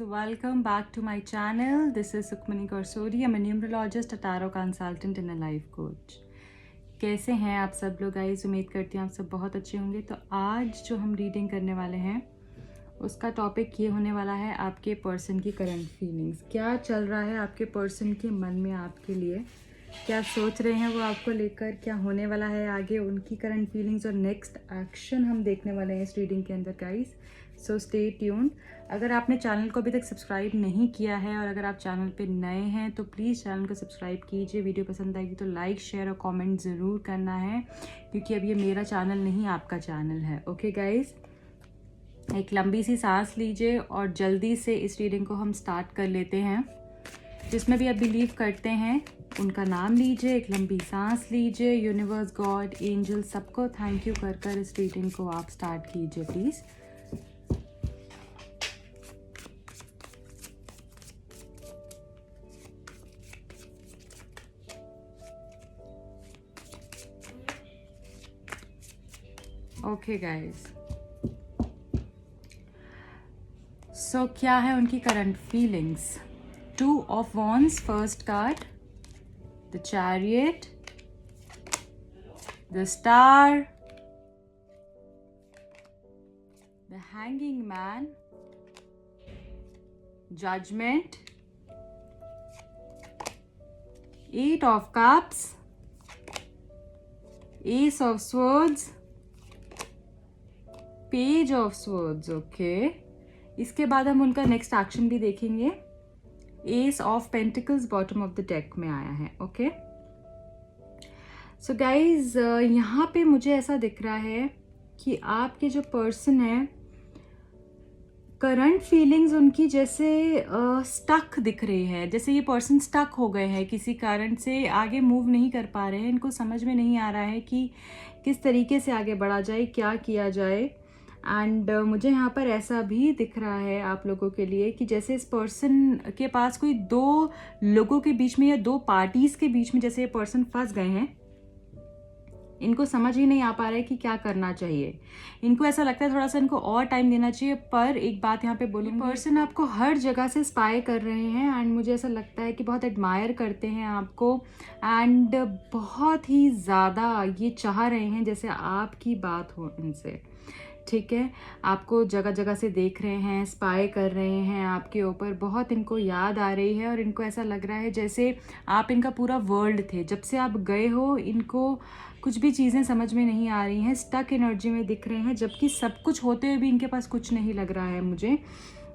welcome back to my channel. This is Sukhmani Gorsori. I'm a numerologist, a tarot consultant and a life coach. कैसे हैं आप सब लोग guys? उम्मीद करती हूँ आप सब बहुत अच्छे होंगे। तो आज जो हम रीडिंग करने वाले हैं उसका टॉपिक ये होने वाला है आपके पर्सन की करंट फीलिंग्स। क्या चल रहा है आपके पर्सन के मन में आपके लिए, क्या सोच रहे हैं वो आपको लेकर, क्या होने वाला है आगे, उनकी करंट फीलिंग्स और नेक्स्ट एक्शन हम देखने वाले हैं इस रीडिंग के अंदर गाइस। So stay tuned. अगर आपने चैनल को अभी तक सब्सक्राइब नहीं किया है और अगर आप चैनल पे नए हैं तो प्लीज़ चैनल को सब्सक्राइब कीजिए। वीडियो पसंद आएगी तो लाइक शेयर और कमेंट ज़रूर करना है, क्योंकि अब ये मेरा चैनल नहीं आपका चैनल है। ओके गाइस, एक लंबी सी सांस लीजिए और जल्दी से इस रीडिंग को हम स्टार्ट कर लेते हैं। जिसमें भी आप बिलीव करते हैं उनका नाम लीजिए, एक लंबी सांस लीजिए। यूनिवर्स, गॉड, एंजल, सबको थैंक यू कर कर इस रीडिंग को आप स्टार्ट कीजिए प्लीज़। ओके गाइस, सो क्या है उनकी current feelings? 2 of Wands first card, the Chariot, the Star, the Hanging Man, Judgment, 8 of Cups, Ace of Swords, Page of Swords। Okay, इसके बाद हम उनका नेक्स्ट एक्शन भी देखेंगे। S of pentacles bottom of the deck में आया है। Okay, so guys यहाँ पे मुझे ऐसा दिख रहा है कि आपके जो पर्सन है, करंट फीलिंग्स उनकी जैसे स्टक दिख रही है। जैसे ये पर्सन स्टक हो गए हैं, किसी कारण से आगे मूव नहीं कर पा रहे हैं। इनको समझ में नहीं आ रहा है कि किस तरीके से आगे बढ़ा जाए, क्या किया जाए। एंड मुझे यहाँ पर ऐसा भी दिख रहा है आप लोगों के लिए कि जैसे इस पर्सन के पास कोई 2 लोगों के बीच में या 2 पार्टीज के बीच में जैसे ये पर्सन फंस गए हैं। इनको समझ ही नहीं आ पा रहा है कि क्या करना चाहिए। इनको ऐसा लगता है थोड़ा सा इनको और टाइम देना चाहिए। पर एक बात यहाँ पे बोलूँगी, पर्सन आपको हर जगह से स्पाई कर रहे हैं एंड मुझे ऐसा लगता है कि बहुत एडमायर करते हैं आपको एंड बहुत ही ज़्यादा ये चाह रहे हैं जैसे आपकी बात हो इनसे। ठीक है, आपको जगह जगह से देख रहे हैं, स्पाई कर रहे हैं आपके ऊपर, बहुत इनको याद आ रही है और इनको ऐसा लग रहा है जैसे आप इनका पूरा वर्ल्ड थे। जब से आप गए हो इनको कुछ भी चीज़ें समझ में नहीं आ रही हैं, स्टक एनर्जी में दिख रहे हैं, जबकि सब कुछ होते हुए भी इनके पास कुछ नहीं लग रहा है मुझे।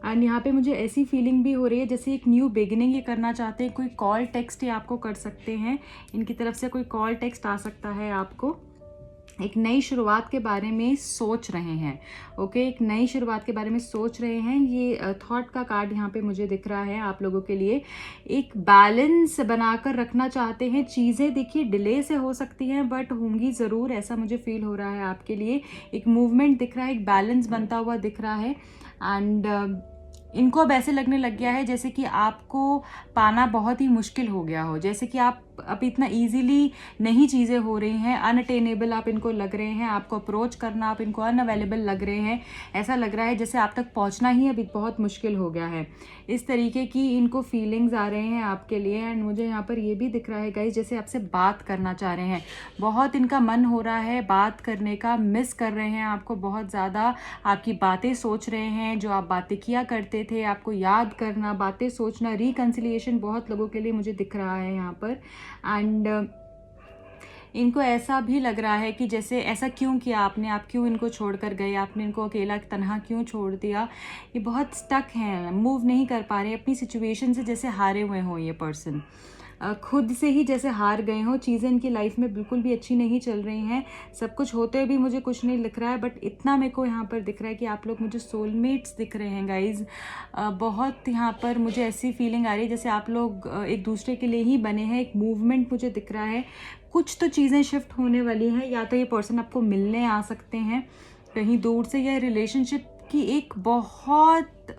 एंड यहाँ पे मुझे ऐसी फीलिंग भी हो रही है जैसे एक न्यू बिगिनिंग ये करना चाहते हैं। कोई कॉल टेक्स्ट ये आपको कर सकते हैं, इनकी तरफ से कोई कॉल टेक्स्ट आ सकता है आपको। एक नई शुरुआत के बारे में सोच रहे हैं। ओके, एक नई शुरुआत के बारे में सोच रहे हैं। ये थॉट का कार्ड यहाँ पे मुझे दिख रहा है आप लोगों के लिए। एक बैलेंस बनाकर रखना चाहते हैं। चीज़ें देखिए डिले से हो सकती हैं बट होंगी ज़रूर, ऐसा मुझे फील हो रहा है आपके लिए। एक मूवमेंट दिख रहा है, एक बैलेंस बनता हुआ दिख रहा है। एंड इनको अब ऐसे लगने लग गया है जैसे कि आपको पाना बहुत ही मुश्किल हो गया हो, जैसे कि आप अब इतना इजीली नहीं चीज़ें हो रही हैं, अनअटेनेबल आप इनको लग रहे हैं, आपको अप्रोच करना आप इनको अनअवेलेबल लग रहे हैं। ऐसा लग रहा है जैसे आप तक पहुंचना ही अभी बहुत मुश्किल हो गया है। इस तरीके की इनको फीलिंग्स आ रहे हैं आपके लिए। एंड मुझे यहाँ पर ये भी दिख रहा है गाइस जैसे आपसे बात करना चाह रहे हैं। बहुत इनका मन हो रहा है बात करने का, मिस कर रहे हैं आपको बहुत ज़्यादा, आपकी बातें सोच रहे हैं, जो आप बातें किया करते थे आपको याद करना, बातें सोचना, रिकन्सिलिएशन बहुत लोगों के लिए मुझे दिख रहा है यहाँ पर। एंड इनको ऐसा भी लग रहा है कि जैसे ऐसा क्यों किया आपने, आप क्यों इनको छोड़कर गए, आपने इनको अकेला तन्हा क्यों छोड़ दिया। ये बहुत स्टक हैं, मूव नहीं कर पा रहे अपनी सिचुएशन से, जैसे हारे हुए हों ये पर्सन, खुद से ही जैसे हार गए हों। चीज़ें इनकी लाइफ में बिल्कुल भी अच्छी नहीं चल रही हैं, सब कुछ होते हुए भी मुझे कुछ नहीं लिख रहा है। बट इतना मेरे को यहाँ पर दिख रहा है कि आप लोग मुझे सोलमेट्स दिख रहे हैं गाइज। बहुत यहाँ पर मुझे ऐसी फीलिंग आ रही है जैसे आप लोग एक दूसरे के लिए ही बने हैं। एक मूवमेंट मुझे दिख रहा है, कुछ तो चीज़ें शिफ्ट होने वाली हैं। या तो ये पर्सन आपको मिलने आ सकते हैं कहीं दूर से, या रिलेशनशिप की एक बहुत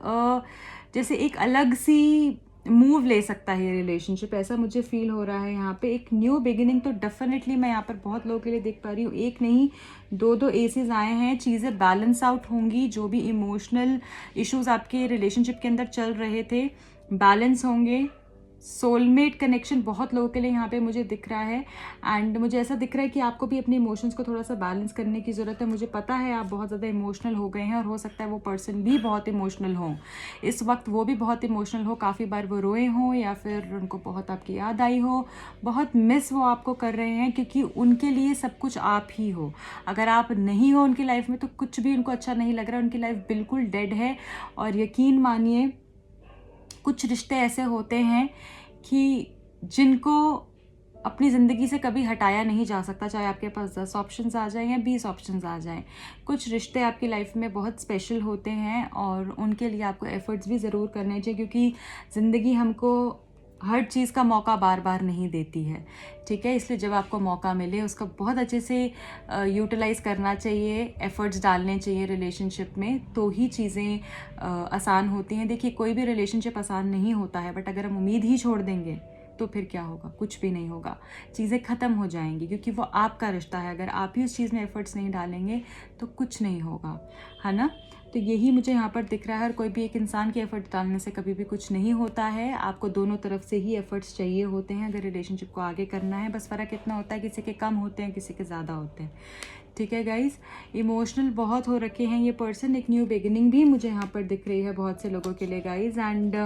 जैसे एक अलग सी मूव ले सकता है ये रिलेशनशिप, ऐसा मुझे फील हो रहा है यहाँ पे। एक न्यू बिगिनिंग तो डेफिनेटली मैं यहाँ पर बहुत लोगों के लिए देख पा रही हूँ। एक नहीं, दो दो एसेस आए हैं। चीज़ें बैलेंस आउट होंगी, जो भी इमोशनल इश्यूज आपके रिलेशनशिप के अंदर चल रहे थे बैलेंस होंगे। सोलमेट कनेक्शन बहुत लोगों के लिए यहाँ पे मुझे दिख रहा है। एंड मुझे ऐसा दिख रहा है कि आपको भी अपने इमोशंस को थोड़ा सा बैलेंस करने की ज़रूरत है। मुझे पता है आप बहुत ज़्यादा इमोशनल हो गए हैं, और हो सकता है वो पर्सन भी बहुत इमोशनल हो इस वक्त, वो भी बहुत इमोशनल हो, काफ़ी बार वो रोए हों या फिर उनको बहुत आपकी याद आई हो, बहुत मिस वो आपको कर रहे हैं, क्योंकि उनके लिए सब कुछ आप ही हो। अगर आप नहीं हो उनकी लाइफ में तो कुछ भी उनको अच्छा नहीं लग रहा, उनकी लाइफ बिल्कुल डेड है। और यकीन मानिए, कुछ रिश्ते ऐसे होते हैं कि जिनको अपनी ज़िंदगी से कभी हटाया नहीं जा सकता, चाहे आपके पास 10 ऑप्शंस आ जाएं या 20 ऑप्शंस आ जाएं। कुछ रिश्ते आपकी लाइफ में बहुत स्पेशल होते हैं, और उनके लिए आपको एफ़र्ट्स भी ज़रूर करने चाहिए, क्योंकि ज़िंदगी हमको हर चीज़ का मौका बार बार नहीं देती है, ठीक है। इसलिए जब आपको मौका मिले उसका बहुत अच्छे से यूटिलाइज़ करना चाहिए, एफ़र्ट्स डालने चाहिए रिलेशनशिप में, तो ही चीज़ें आसान होती हैं। देखिए, कोई भी रिलेशनशिप आसान नहीं होता है, बट अगर हम उम्मीद ही छोड़ देंगे तो फिर क्या होगा? कुछ भी नहीं होगा, चीज़ें ख़त्म हो जाएंगी, क्योंकि वो आपका रिश्ता है। अगर आप ही उस चीज़ में एफ़र्ट्स नहीं डालेंगे तो कुछ नहीं होगा, है ना। तो यही मुझे यहाँ पर दिख रहा है। और कोई भी एक इंसान के एफ़र्ट डालने से कभी भी कुछ नहीं होता है, आपको दोनों तरफ से ही एफ़र्ट्स चाहिए होते हैं अगर रिलेशनशिप को आगे करना है। बस फ़र्क इतना होता है, किसी के कम होते हैं, किसी के ज़्यादा होते हैं, ठीक है गाइज़। इमोशनल बहुत हो रखे हैं ये पर्सन। एक न्यू बिगिनिंग भी मुझे यहाँ पर दिख रही है बहुत से लोगों के लिए गाइज़। एंड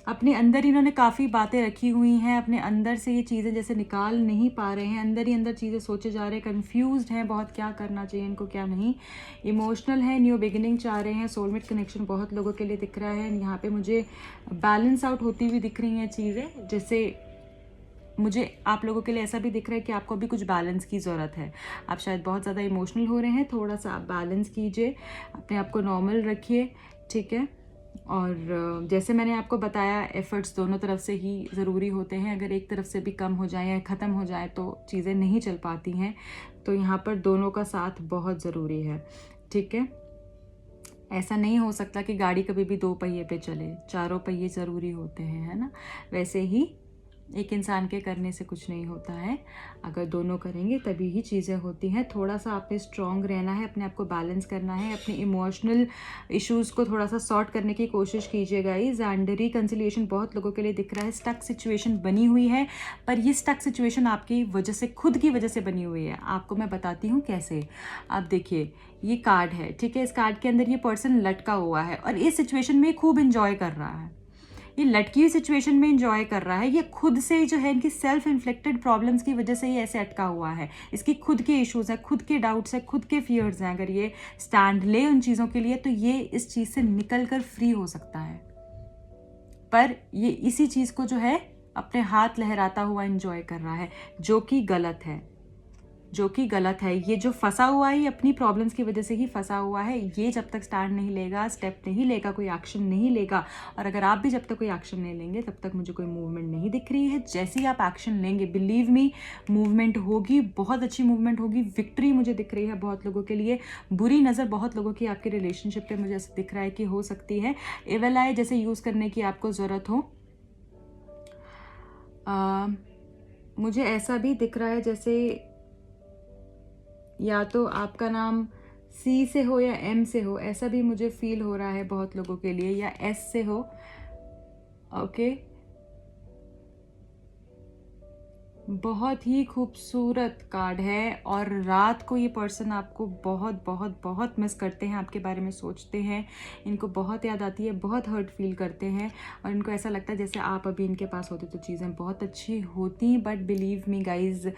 अपने अंदर इन्होंने काफ़ी बातें रखी हुई हैं, अपने अंदर से ये चीज़ें जैसे निकाल नहीं पा रहे हैं, अंदर ही अंदर चीज़ें सोचे जा रहे हैं, कंफ्यूज्ड हैं बहुत, क्या करना चाहिए इनको क्या नहीं। इमोशनल है, न्यू बिगिनिंग चाह रहे हैं, सोलमेट कनेक्शन बहुत लोगों के लिए दिख रहा है। यहाँ पे मुझे बैलेंस आउट होती हुई दिख रही हैं चीज़ें, जैसे मुझे आप लोगों के लिए ऐसा भी दिख रहा है कि आपको भी कुछ बैलेंस की ज़रूरत है। आप शायद बहुत ज़्यादा इमोशनल हो रहे हैं, थोड़ा सा आप बैलेंस कीजिए, अपने आप को नॉर्मल रखिए, ठीक है। और जैसे मैंने आपको बताया, एफ़र्ट्स दोनों तरफ से ही ज़रूरी होते हैं। अगर एक तरफ से भी कम हो जाए या ख़त्म हो जाए तो चीज़ें नहीं चल पाती हैं। तो यहाँ पर दोनों का साथ बहुत ज़रूरी है, ठीक है। ऐसा नहीं हो सकता कि गाड़ी कभी भी 2 पहिए पे चले, चारों पहिए ज़रूरी होते हैं, है ना। वैसे ही एक इंसान के करने से कुछ नहीं होता है, अगर दोनों करेंगे तभी ही चीज़ें होती हैं। थोड़ा सा आपने स्ट्रॉन्ग रहना है, अपने आप को बैलेंस करना है, अपने इमोशनल इश्यूज़ को थोड़ा सा सॉर्ट करने की कोशिश कीजिए गाइज। एंड रिकन्सिलिएशन बहुत लोगों के लिए दिख रहा है। स्टक सिचुएशन बनी हुई है, पर ये स्टक सिचुएशन आपकी वजह से, खुद की वजह से बनी हुई है। आपको मैं बताती हूँ कैसे। आप देखिए, ये कार्ड है, ठीक है। इस कार्ड के अंदर ये पर्सन लटका हुआ है और इस सिचुएशन में खूब इंजॉय कर रहा है। ये लटकी हुई सिचुएशन में इंजॉय कर रहा है। ये खुद से जो है, इनकी सेल्फ इन्फ्लिक्टेड प्रॉब्लम्स की वजह से ये ऐसे अटका हुआ है। इसकी खुद के इश्यूज हैं, खुद के डाउट्स हैं, खुद के फियर्स हैं। अगर ये स्टैंड ले उन चीज़ों के लिए तो ये इस चीज़ से निकल कर फ्री हो सकता है। पर ये इसी चीज़ को जो है अपने हाथ लहराता हुआ इंजॉय कर रहा है, जो कि गलत है, जो कि गलत है। ये जो फंसा हुआ है, ये अपनी प्रॉब्लम्स की वजह से ही फंसा हुआ है। ये जब तक स्टैंड नहीं लेगा, स्टेप नहीं लेगा, कोई एक्शन नहीं लेगा, और अगर आप भी जब तक कोई एक्शन नहीं लेंगे तब तक मुझे कोई मूवमेंट नहीं दिख रही है। जैसे ही आप एक्शन लेंगे, बिलीव मी, मूवमेंट होगी, बहुत अच्छी मूवमेंट होगी। विक्ट्री मुझे दिख रही है बहुत लोगों के लिए। बुरी नज़र बहुत लोगों की आपके रिलेशनशिप पे मुझे ऐसा दिख रहा है कि हो सकती है। एवल आई जैसे यूज़ करने की आपको ज़रूरत हो। मुझे ऐसा भी दिख रहा है जैसे या तो आपका नाम सी से हो या एम से हो, ऐसा भी मुझे फील हो रहा है बहुत लोगों के लिए, या एस से हो, ओके। बहुत ही खूबसूरत कार्ड है, और रात को ये पर्सन आपको बहुत बहुत बहुत मिस करते हैं, आपके बारे में सोचते हैं, इनको बहुत याद आती है, बहुत हर्ट फील करते हैं, और इनको ऐसा लगता है जैसे आप अभी इनके पास होते तो चीज़ें बहुत अच्छी होती। बट बिलीव मी गाइज,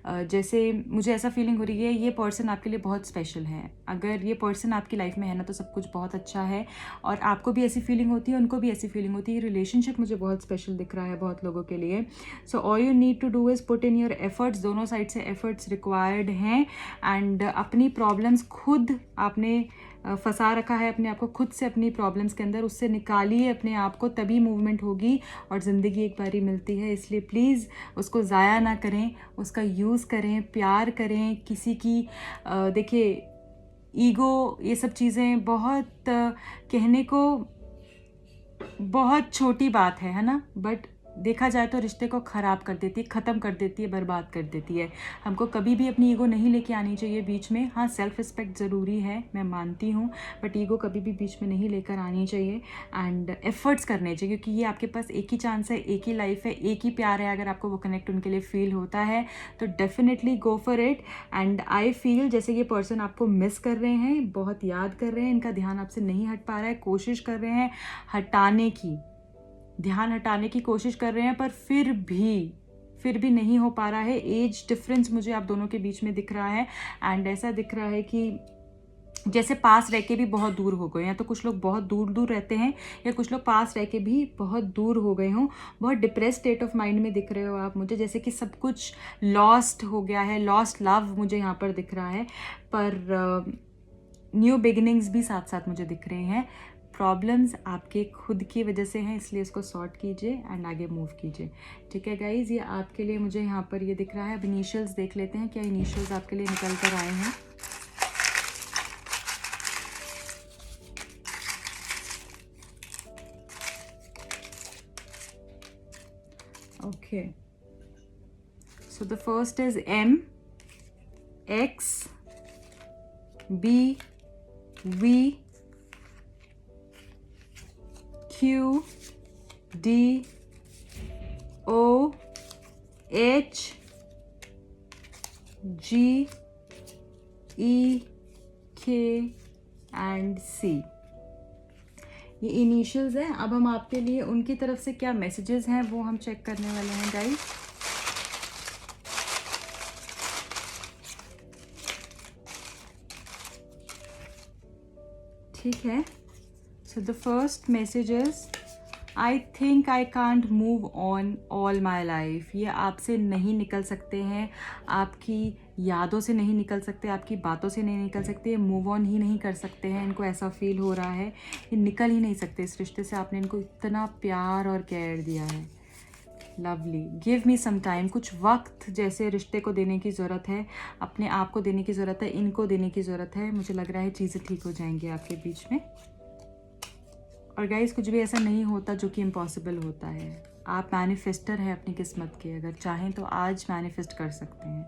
जैसे मुझे ऐसा फीलिंग हो रही है ये पर्सन आपके लिए बहुत स्पेशल है। अगर ये पर्सन आपकी लाइफ में है ना तो सब कुछ बहुत अच्छा है, और आपको भी ऐसी फीलिंग होती है, उनको भी ऐसी फीलिंग होती है। रिलेशनशिप मुझे बहुत स्पेशल दिख रहा है बहुत लोगों के लिए। So all you need to do is put in your efforts. दोनों साइड से एफर्ट्स रिक्वायर्ड हैं। एंड अपनी प्रॉब्लम्स खुद आपने फंसा रखा है अपने आप को खुद से अपनी प्रॉब्लम्स के अंदर, उससे निकालिए अपने आप को, तभी मूवमेंट होगी। और ज़िंदगी एक बारी मिलती है, इसलिए प्लीज़ उसको ज़ाया ना करें, उसका यूज़ करें, प्यार करें। किसी की देखिए ईगो, ये सब चीज़ें बहुत कहने को बहुत छोटी बात है ना, बट देखा जाए तो रिश्ते को ख़राब कर देती है, ख़त्म कर देती है, बर्बाद कर देती है। हमको कभी भी अपनी ईगो नहीं लेके आनी चाहिए बीच में। हाँ, सेल्फ़ रिस्पेक्ट ज़रूरी है, मैं मानती हूँ, बट ईगो कभी भी बीच में नहीं लेकर आनी चाहिए। एंड एफ़र्ट्स करने चाहिए, क्योंकि ये आपके पास एक ही चांस है, एक ही लाइफ है, एक ही प्यार है। अगर आपको वो कनेक्ट उनके लिए फ़ील होता है तो definitely go for it. And I feel जैसे ये पर्सन आपको मिस कर रहे हैं, बहुत याद कर रहे हैं, इनका ध्यान आपसे नहीं हट पा रहा है, कोशिश कर रहे हैं हटाने की, ध्यान हटाने की कोशिश कर रहे हैं, पर फिर भी नहीं हो पा रहा है। एज डिफरेंस मुझे आप दोनों के बीच में दिख रहा है। एंड ऐसा दिख रहा है कि जैसे पास रह के भी बहुत दूर हो गए हैं। तो कुछ लोग बहुत दूर दूर रहते हैं, या कुछ लोग पास रह के भी बहुत दूर हो गए हों। बहुत डिप्रेस स्टेट ऑफ माइंड में दिख रहे हो आप मुझे, जैसे कि सब कुछ लॉस्ट हो गया है, लॉस्ट लव मुझे यहाँ पर दिख रहा है। पर न्यू बिगिनिंग्स भी साथ साथ मुझे दिख रहे हैं। प्रॉब्लम्स आपके खुद की वजह से हैं, इसलिए इसको सॉर्ट कीजिए एंड आगे मूव कीजिए। ठीक है गाइज, ये आपके लिए मुझे यहाँ पर ये दिख रहा है। अब इनिशियल्स देख लेते हैं, क्या इनिशियल्स आपके लिए निकल कर आए हैं। Okay, so the first is M, X, B, V, Q, D, O, H, G, E, K and C। ये इनिशियल्स हैं। अब हम आपके लिए उनकी तरफ से क्या मैसेजेस हैं वो हम चेक करने वाले हैं गाइस। ठीक है, so the first message is I think I can't move on all my life. ये आपसे नहीं निकल सकते हैं, आपकी यादों से नहीं निकल सकते, आपकी बातों से नहीं निकल सकते, मूव ऑन ही नहीं कर सकते हैं। इनको ऐसा फील हो रहा है, ये निकल ही नहीं सकते इस रिश्ते से। आपने इनको इतना प्यार और केयर दिया है। Lovely, give me some time. कुछ वक्त जैसे रिश्ते को देने की ज़रूरत है, अपने आप को देने की ज़रूरत है, इनको देने की ज़रूरत है। मुझे लग रहा है चीज़ें ठीक हो जाएंगी आपके बीच में। और गाइस, कुछ भी ऐसा नहीं होता जो कि इम्पॉसिबल होता है। आप मैनिफेस्टर हैं अपनी किस्मत के, अगर चाहें तो आज मैनिफेस्ट कर सकते हैं।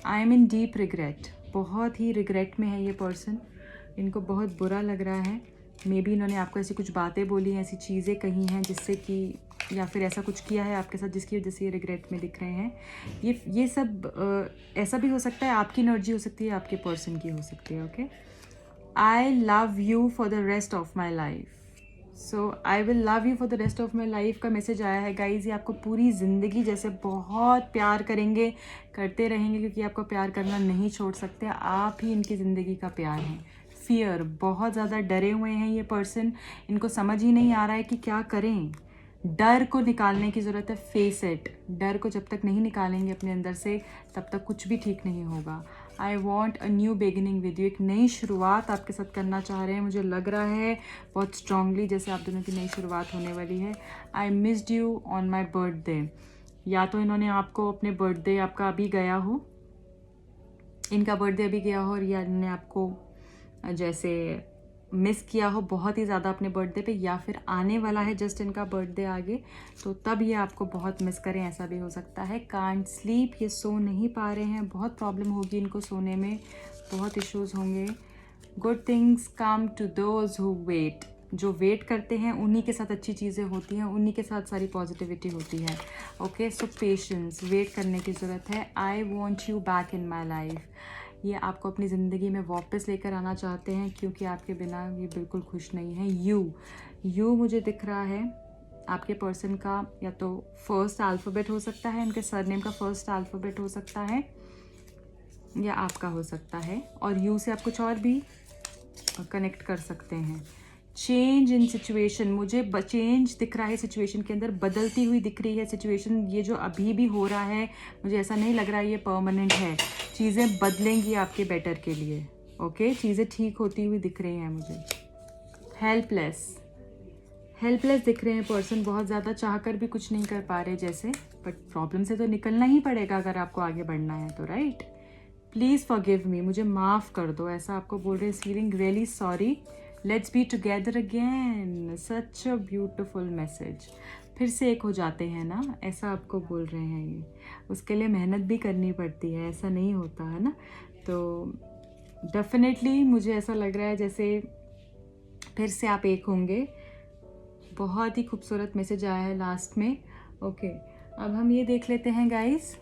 I am in deep regret, बहुत ही रिग्रेट में है ये पर्सन। इनको बहुत बुरा लग रहा है। मे बी इन्होंने आपको ऐसी कुछ बातें बोली हैं, ऐसी चीज़ें कही हैं जिससे कि, या फिर ऐसा कुछ किया है आपके साथ जिसकी वजह से ये रिग्रेट में दिख रहे हैं। ये सब ऐसा भी हो सकता है, आपकी एनर्जी हो सकती है, आपके पर्सन की हो सकती है। Okay, I love you for the rest of my life. So I will love you for the rest of my life का मैसेज आया है गाइज। ये आपको पूरी ज़िंदगी जैसे बहुत प्यार करेंगे, करते रहेंगे, क्योंकि आपको प्यार करना नहीं छोड़ सकते। आप ही इनकी ज़िंदगी का प्यार हैं। फियर, बहुत ज़्यादा डरे हुए हैं ये पर्सन। इनको समझ ही नहीं आ रहा है कि क्या करें। डर को निकालने की ज़रूरत है। फेस इट, डर को जब तक नहीं निकालेंगे अपने अंदर से तब तक कुछ भी ठीक नहीं होगा। I want a new beginning with you. एक नई शुरुआत आपके साथ करना चाह रहे हैं, मुझे लग रहा है बहुत स्ट्रांगली, जैसे आप दोनों की नई शुरुआत होने वाली है। I missed you on my birthday. या तो इन्होंने आपको अपने बर्थडे, आपका अभी गया हो, इनका बर्थडे अभी गया हो, और या इन्होंने आपको जैसे मिस किया हो बहुत ही ज़्यादा अपने बर्थडे पे, या फिर आने वाला है जस्ट इनका बर्थडे आगे, तो तब ये आपको बहुत मिस करें, ऐसा भी हो सकता है। कांट स्लीप, ये सो नहीं पा रहे हैं, बहुत प्रॉब्लम होगी इनको सोने में, बहुत इश्यूज़ होंगे। Good things come to those who wait. जो वेट करते हैं उन्हीं के साथ अच्छी चीज़ें होती हैं, उन्हीं के साथ सारी पॉजिटिविटी होती है। ओके, सो पेशेंस, वेट करने की ज़रूरत है। I want you back in my life. ये आपको अपनी ज़िंदगी में वापस लेकर आना चाहते हैं, क्योंकि आपके बिना ये बिल्कुल खुश नहीं है। यू मुझे दिख रहा है आपके पर्सन का, या तो फर्स्ट अल्फ़ाबेट हो सकता है, इनके सरनेम का फर्स्ट अल्फ़ाबेट हो सकता है, या आपका हो सकता है। और यू से आप कुछ और भी कनेक्ट कर सकते हैं। चेंज इन सिचुएशन, मुझे चेंज दिख रहा है सिचुएशन के अंदर, बदलती हुई दिख रही है सिचुएशन। ये जो अभी भी हो रहा है, मुझे ऐसा नहीं लग रहा है ये परमानेंट है। चीज़ें बदलेंगी आपके बेटर के लिए। ओके, चीज़ें ठीक होती हुई दिख रही हैं मुझे। हेल्पलेस दिख रहे हैं पर्सन, बहुत ज़्यादा चाहकर भी कुछ नहीं कर पा रहे जैसे, बट प्रॉब्लम से तो निकलना ही पड़ेगा अगर आपको आगे बढ़ना है तो, राइट। प्लीज़ फॉरगिव मी, मुझे माफ़ कर दो, ऐसा आपको बोल रहे हैं। Feeling really sorry, let's be together again, such a beautiful message. फिर से एक हो जाते हैं ना, ऐसा आपको बोल रहे हैं ये। उसके लिए मेहनत भी करनी पड़ती है, ऐसा नहीं होता है ना। तो डेफिनेटली मुझे ऐसा लग रहा है जैसे फिर से आप एक होंगे। बहुत ही खूबसूरत मैसेज आया है लास्ट में। ओके, अब हम ये देख लेते हैं गाइस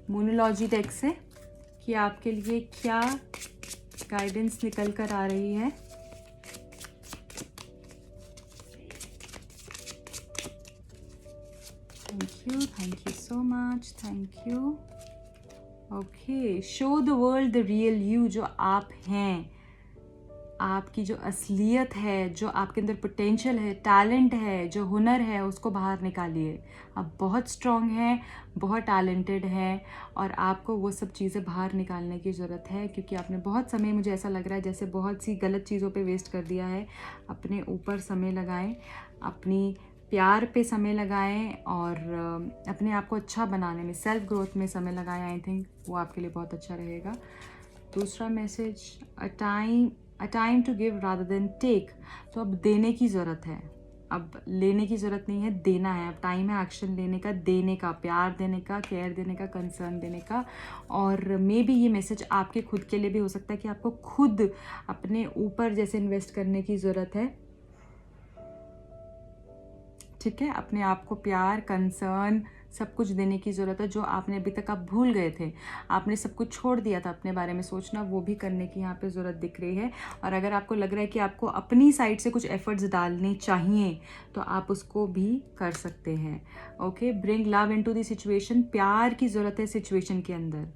मोनोलॉजी डेक से कि आपके लिए क्या गाइडेंस निकल कर आ रही है। Thank you so much, thank you. Okay, show the world the real you, जो आप हैं, आपकी जो असलियत है, जो आपके अंदर पोटेंशियल है, टैलेंट है, जो हुनर है, उसको बाहर निकालिए। आप बहुत स्ट्रॉन्ग हैं, बहुत टैलेंटेड हैं, और आपको वो सब चीज़ें बाहर निकालने की ज़रूरत है, क्योंकि आपने बहुत समय, मुझे ऐसा लग रहा है जैसे बहुत सी गलत चीज़ों पे वेस्ट कर दिया है। अपने ऊपर समय लगाएं, अपनी प्यार पे समय लगाएं, और अपने आप को अच्छा बनाने में, सेल्फ ग्रोथ में समय लगाएं। आई थिंक वो आपके लिए बहुत अच्छा रहेगा। दूसरा message, a time to give rather than take. तो अब देने की ज़रूरत है, अब लेने की ज़रूरत नहीं है, देना है। अब टाइम है एक्शन लेने का, देने का, प्यार देने का, केयर देने का, कंसर्न देने का। और मे बी ये मैसेज आपके खुद के लिए भी हो सकता है कि आपको खुद अपने ऊपर जैसे इन्वेस्ट करने की ज़रूरत है। ठीक है, अपने आप को प्यार, कंसर्न, सब कुछ देने की ज़रूरत है, जो आपने अभी तक आप भूल गए थे। आपने सब कुछ छोड़ दिया था अपने बारे में सोचना, वो भी करने की यहाँ पे ज़रूरत दिख रही है। और अगर आपको लग रहा है कि आपको अपनी साइड से कुछ एफर्ट्स डालने चाहिए, तो आप उसको भी कर सकते हैं। Okay, bring love into the situation, प्यार की ज़रूरत है सिचुएशन के अंदर।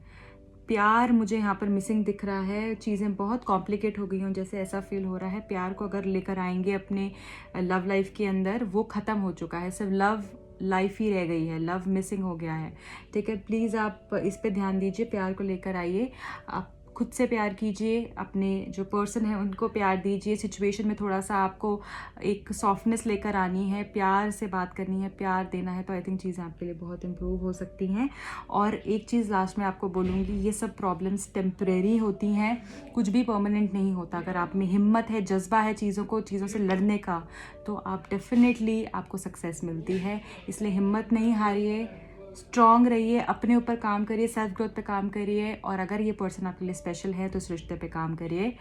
प्यार मुझे यहाँ पर मिसिंग दिख रहा है, चीज़ें बहुत कॉम्प्लिकेट हो गई हों जैसे ऐसा फील हो रहा है। प्यार को अगर लेकर आएंगे अपने लव लाइफ के अंदर, वो ख़त्म हो चुका है, सिर्फ लव लाइफ ही रह गई है, लव मिसिंग हो गया है। ठीक है, प्लीज़ आप इस पे ध्यान दीजिए, प्यार को लेकर आइए। आप खुद से प्यार कीजिए, अपने जो पर्सन है उनको प्यार दीजिए। सिचुएशन में थोड़ा सा आपको एक सॉफ्टनेस लेकर आनी है, प्यार से बात करनी है, प्यार देना है, तो आई थिंक चीज़ें आपके लिए बहुत इम्प्रूव हो सकती हैं। और एक चीज़ लास्ट में आपको बोलूँगी, ये सब प्रॉब्लम्स टेम्परेरी होती हैं, कुछ भी परमानेंट नहीं होता। अगर आप में हिम्मत है, जज्बा है चीज़ों से लड़ने का, तो आप डेफिनेटली आपको सक्सेस मिलती है। इसलिए हिम्मत नहीं हारिए, स्ट्रॉन्ग रहिए, अपने ऊपर काम करिए, सेल्फ ग्रोथ पे काम करिए, और अगर ये पर्सन आपके लिए स्पेशल है तो इस रिश्ते पे काम करिए।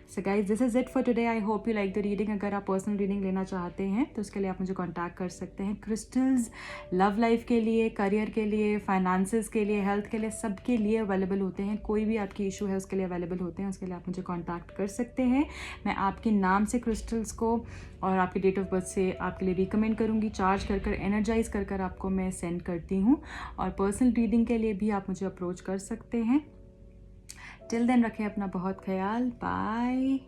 So guys, this is it for today. I hope you like the reading. अगर आप पर्सनल रीडिंग लेना चाहते हैं तो उसके लिए आप मुझे कॉन्टैक्ट कर सकते हैं। क्रिस्टल्स लव लाइफ के लिए, करियर के लिए, फाइनेंसेस के लिए, हेल्थ के लिए, सबके लिए अवेलेबल होते हैं। कोई भी आपकी इशू है उसके लिए अवेलेबल होते हैं, उसके लिए आप मुझे कॉन्टैक्ट कर सकते हैं। मैं आपके नाम से क्रिस्टल्स को और आपके डेट ऑफ बर्थ से आपके लिए रिकमेंड करूँगी, चार्ज कर एनर्जाइज कर आपको मैं सेंड करती हूँ। और पर्सनल रीडिंग के लिए भी आप मुझे अप्रोच कर सकते हैं। टिल देन रखें अपना बहुत ख्याल। बाय।